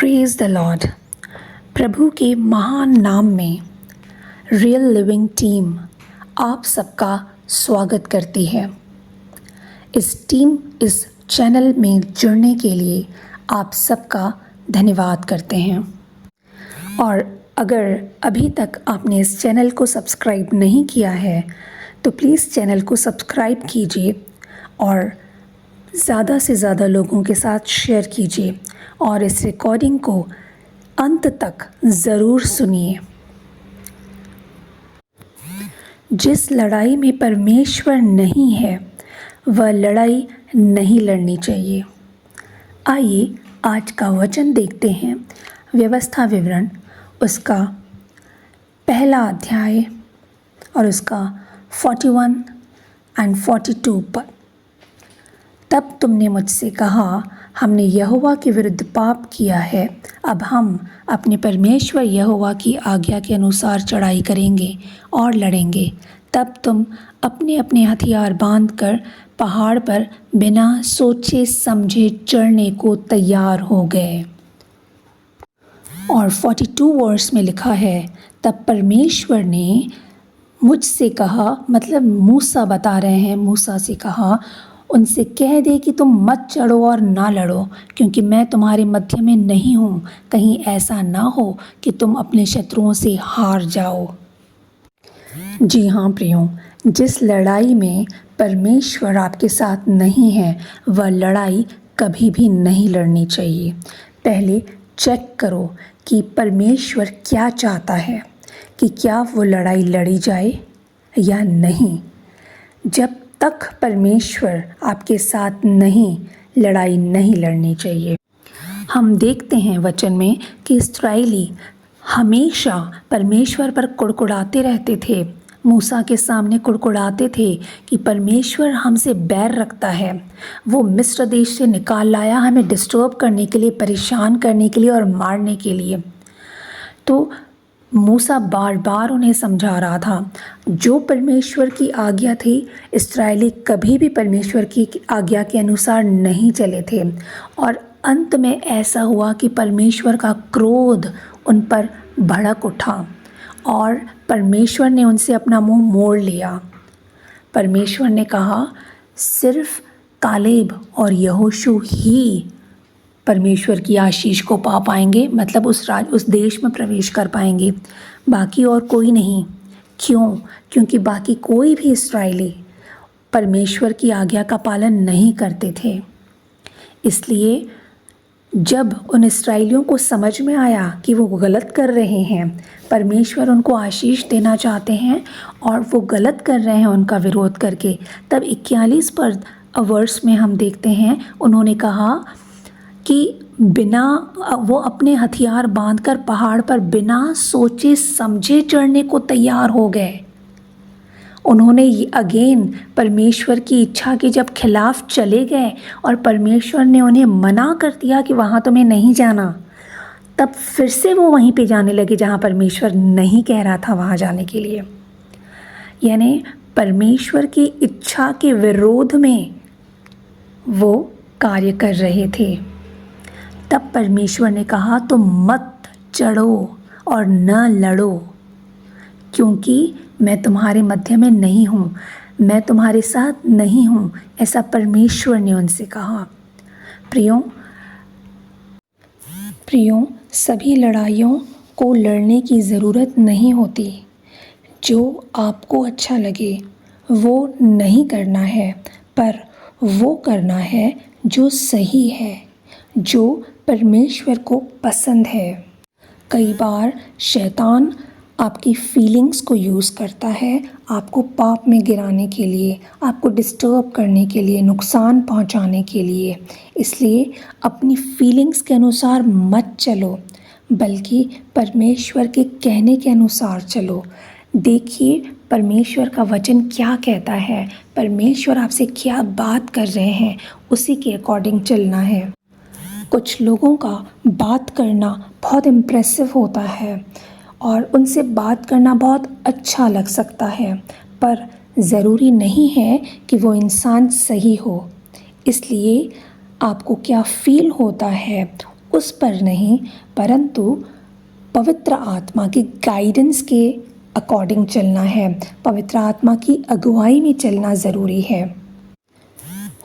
Praise the Lord. प्रभु के महान नाम में रियल लिविंग टीम आप सबका स्वागत करती है। इस चैनल में जुड़ने के लिए आप सबका धन्यवाद करते हैं। और अगर अभी तक आपने इस चैनल को सब्सक्राइब नहीं किया है तो प्लीज़ चैनल को सब्सक्राइब कीजिए और ज़्यादा से ज़्यादा लोगों के साथ शेयर कीजिए और इस रिकॉर्डिंग को अंत तक ज़रूर सुनिए। जिस लड़ाई में परमेश्वर नहीं है वह लड़ाई नहीं लड़नी चाहिए। आइए आज का वचन देखते हैं। व्यवस्था विवरण उसका पहला अध्याय और उसका 41 और 42 पर। तब तुमने मुझसे कहा, हमने यहोवा के विरुद्ध पाप किया है, अब हम अपने परमेश्वर यहोवा की आज्ञा के अनुसार चढ़ाई करेंगे और लड़ेंगे। तब तुम अपने अपने हथियार बांधकर पहाड़ पर बिना सोचे समझे चढ़ने को तैयार हो गए। और 42 वर्स में लिखा है, तब परमेश्वर ने मुझसे कहा, मतलब मूसा बता रहे हैं, मूसा से कहा, उनसे कह दे कि तुम मत चढ़ो और ना लड़ो, क्योंकि मैं तुम्हारे मध्य में नहीं हूँ। कहीं ऐसा ना हो कि तुम अपने शत्रुओं से हार जाओ। जी हाँ प्रियो, जिस लड़ाई में परमेश्वर आपके साथ नहीं है वह लड़ाई कभी भी नहीं लड़नी चाहिए। पहले चेक करो कि परमेश्वर क्या चाहता है, कि क्या वो लड़ाई लड़ी जाए या नहीं। जब तक परमेश्वर आपके साथ नहीं, लड़ाई नहीं लड़नी चाहिए। हम देखते हैं वचन में कि इस्राएली हमेशा परमेश्वर पर कुड़कुड़ाते रहते थे, मूसा के सामने कुड़कुड़ाते थे कि परमेश्वर हमसे बैर रखता है, वो मिस्र देश से निकाल लाया हमें डिस्टर्ब करने के लिए, परेशान करने के लिए और मारने के लिए। तो मूसा बार बार उन्हें समझा रहा था, जो परमेश्वर की आज्ञा थी, इस्राएली कभी भी परमेश्वर की आज्ञा के अनुसार नहीं चले थे। और अंत में ऐसा हुआ कि परमेश्वर का क्रोध उन पर भड़क उठा और परमेश्वर ने उनसे अपना मुंह मोड़ लिया। परमेश्वर ने कहा, सिर्फ कालेब और यहोशू ही परमेश्वर की आशीष को पा पाएंगे, मतलब उस देश में प्रवेश कर पाएंगे, बाकी और कोई नहीं। क्यों? क्योंकि बाकी कोई भी इस्राएली परमेश्वर की आज्ञा का पालन नहीं करते थे। इसलिए जब उन इस्राएलियों को समझ में आया कि वो गलत कर रहे हैं, परमेश्वर उनको आशीष देना चाहते हैं और वो गलत कर रहे हैं उनका विरोध करके, तब 41 पर वर्स में हम देखते हैं, उन्होंने कहा कि वो अपने हथियार बांधकर पहाड़ पर बिना सोचे समझे चढ़ने को तैयार हो गए। उन्होंने अगेन परमेश्वर की इच्छा के जब खिलाफ चले गए और परमेश्वर ने उन्हें मना कर दिया कि वहाँ तुम्हें नहीं जाना, तब फिर से वो वहीं पे जाने लगे जहाँ परमेश्वर नहीं कह रहा था वहाँ जाने के लिए। यानी परमेश्वर की इच्छा के विरोध में वो कार्य कर रहे थे। तब परमेश्वर ने कहा, तुम मत चढ़ो और न लड़ो, क्योंकि मैं तुम्हारे मध्य में नहीं हूँ, मैं तुम्हारे साथ नहीं हूँ, ऐसा परमेश्वर ने उनसे कहा। प्रियो, सभी लड़ाइयों को लड़ने की ज़रूरत नहीं होती। जो आपको अच्छा लगे वो नहीं करना है, पर वो करना है जो सही है, जो परमेश्वर को पसंद है। कई बार शैतान आपकी फीलिंग्स को यूज़ करता है आपको पाप में गिराने के लिए, आपको डिस्टर्ब करने के लिए, नुकसान पहुंचाने के लिए। इसलिए अपनी फीलिंग्स के अनुसार मत चलो, बल्कि परमेश्वर के कहने के अनुसार चलो। देखिए परमेश्वर का वचन क्या कहता है, परमेश्वर आपसे क्या बात कर रहे हैं, उसी के अकॉर्डिंग चलना है। कुछ लोगों का बात करना बहुत इम्प्रेसिव होता है और उनसे बात करना बहुत अच्छा लग सकता है, पर ज़रूरी नहीं है कि वो इंसान सही हो। इसलिए आपको क्या फ़ील होता है उस पर नहीं परंतु पवित्र आत्मा की गाइडेंस के अकॉर्डिंग चलना है, पवित्र आत्मा की अगुवाई में चलना ज़रूरी है।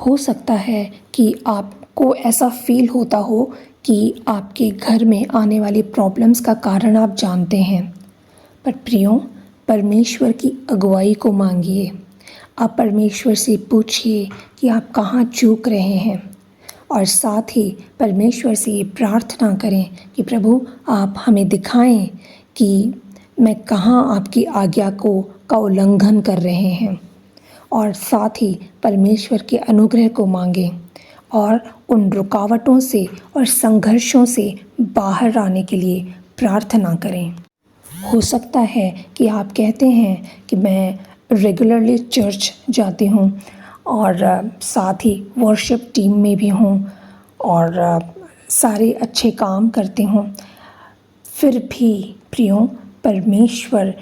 हो सकता है कि आपको ऐसा फील होता हो कि आपके घर में आने वाली प्रॉब्लम्स का कारण आप जानते हैं, पर प्रियो, परमेश्वर की अगुवाई को मांगिए। आप परमेश्वर से पूछिए कि आप कहाँ चूक रहे हैं, और साथ ही परमेश्वर से ये प्रार्थना करें कि प्रभु आप हमें दिखाएं कि मैं कहाँ आपकी आज्ञा का उल्लंघन कर रहे हैं, और साथ ही परमेश्वर के अनुग्रह को मांगें और उन रुकावटों से और संघर्षों से बाहर आने के लिए प्रार्थना करें। हो सकता है कि आप कहते हैं कि मैं रेगुलरली चर्च जाती हूँ और साथ ही वर्शिप टीम में भी हूँ और सारे अच्छे काम करती हूँ, फिर भी प्रियो, परमेश्वर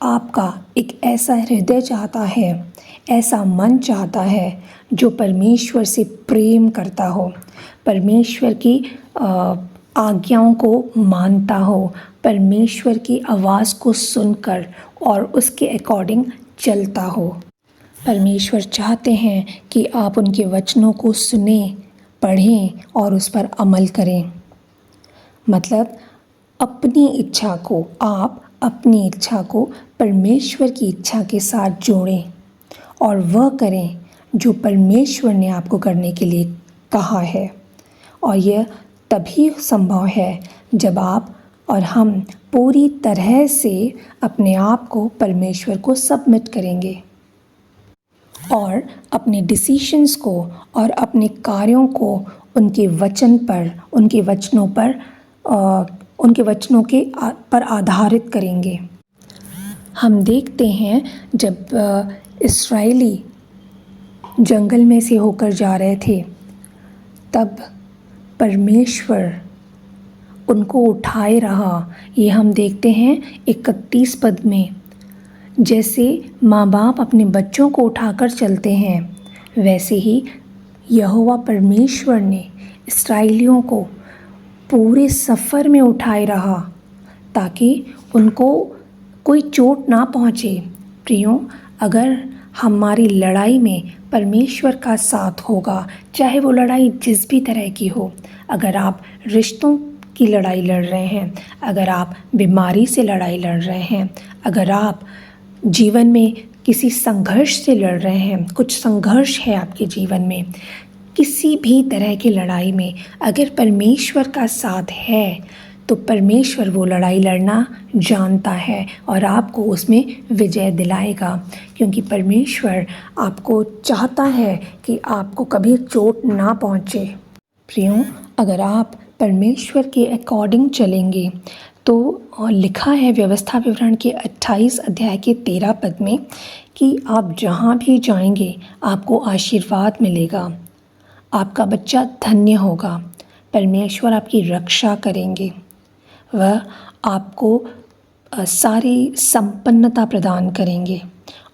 आपका एक ऐसा हृदय चाहता है, ऐसा मन चाहता है जो परमेश्वर से प्रेम करता हो, परमेश्वर की आज्ञाओं को मानता हो, परमेश्वर की आवाज़ को सुनकर और उसके अकॉर्डिंग चलता हो। परमेश्वर चाहते हैं कि आप उनके वचनों को सुने, पढ़ें और उस पर अमल करें। मतलब आप अपनी इच्छा को परमेश्वर की इच्छा के साथ जोड़ें और वह करें जो परमेश्वर ने आपको करने के लिए कहा है। और यह तभी संभव है जब आप और हम पूरी तरह से अपने आप को परमेश्वर को सबमिट करेंगे और अपने डिसीशंस को और अपने कार्यों को उनके वचनों पर आधारित करेंगे। हम देखते हैं जब इस्राएली जंगल में से होकर जा रहे थे, तब परमेश्वर उनको उठाए रहा। ये हम देखते हैं 31 पद में, जैसे माँ बाप अपने बच्चों को उठाकर चलते हैं, वैसे ही यहोवा परमेश्वर ने इस्राएलियों को पूरे सफ़र में उठाए रहा ताकि उनको कोई चोट ना पहुँचे। प्रियो, अगर हमारी लड़ाई में परमेश्वर का साथ होगा, चाहे वो लड़ाई जिस भी तरह की हो, अगर आप रिश्तों की लड़ाई लड़ रहे हैं, अगर आप बीमारी से लड़ाई लड़ रहे हैं, अगर आप जीवन में किसी संघर्ष से लड़ रहे हैं, कुछ संघर्ष है आपके जीवन में, किसी भी तरह की लड़ाई में अगर परमेश्वर का साथ है तो परमेश्वर वो लड़ाई लड़ना जानता है और आपको उसमें विजय दिलाएगा, क्योंकि परमेश्वर आपको चाहता है कि आपको कभी चोट ना पहुँचे। प्रियो, अगर आप परमेश्वर के अकॉर्डिंग चलेंगे तो लिखा है व्यवस्था विवरण के 28 अध्याय के 13 पद में कि आप जहाँ भी जाएंगे आपको आशीर्वाद मिलेगा, आपका बच्चा धन्य होगा, परमेश्वर आपकी रक्षा करेंगे, वह आपको सारी संपन्नता प्रदान करेंगे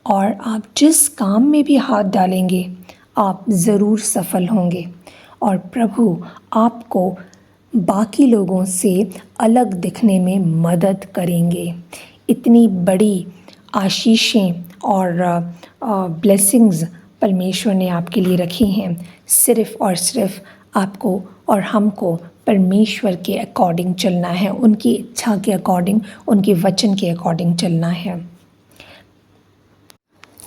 और आप जिस काम में भी हाथ डालेंगे आप ज़रूर सफल होंगे और प्रभु आपको बाकी लोगों से अलग दिखने में मदद करेंगे। इतनी बड़ी आशीषें और ब्लेसिंग्स परमेश्वर ने आपके लिए रखी हैं, सिर्फ़ और सिर्फ आपको और हमको परमेश्वर के अकॉर्डिंग चलना है, उनकी इच्छा के अकॉर्डिंग, उनके वचन के अकॉर्डिंग चलना है।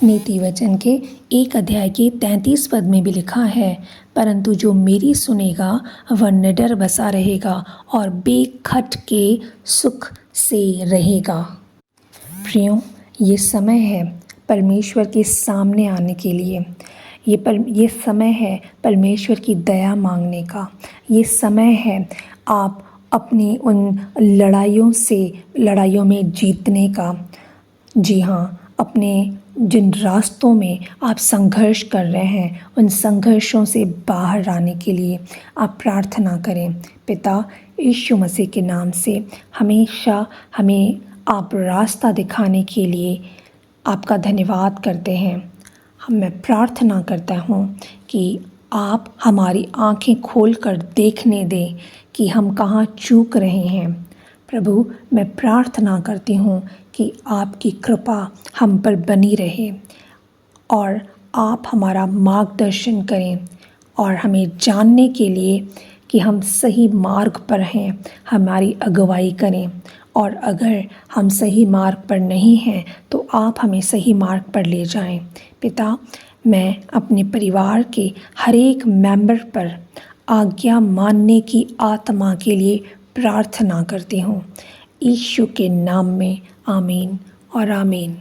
नीति वचन के 1 अध्याय के 33 पद में भी लिखा है, परंतु जो मेरी सुनेगा वह निडर बसा रहेगा और बेखट के सुख से रहेगा। प्रियो, ये समय है परमेश्वर के सामने आने के लिए, ये समय है परमेश्वर की दया मांगने का, ये समय है आप अपनी उन लड़ाइयों में जीतने का। जी हाँ, अपने जिन रास्तों में आप संघर्ष कर रहे हैं उन संघर्षों से बाहर आने के लिए आप प्रार्थना करें। पिता यीशु मसीह के नाम से हमेशा हमें आप रास्ता दिखाने के लिए आपका धन्यवाद करते हैं। मैं प्रार्थना करता हूँ कि आप हमारी आँखें खोल कर देखने दें कि हम कहाँ चूक रहे हैं। प्रभु, मैं प्रार्थना करती हूँ कि आपकी कृपा हम पर बनी रहे और आप हमारा मार्गदर्शन करें और हमें जानने के लिए कि हम सही मार्ग पर हैं हमारी अगुवाई करें, और अगर हम सही मार्ग पर नहीं हैं तो आप हमें सही मार्ग पर ले जाएं। पिता, मैं अपने परिवार के हर एक मेंबर पर आज्ञा मानने की आत्मा के लिए प्रार्थना करती हूँ। यीशु के नाम में आमीन और आमीन।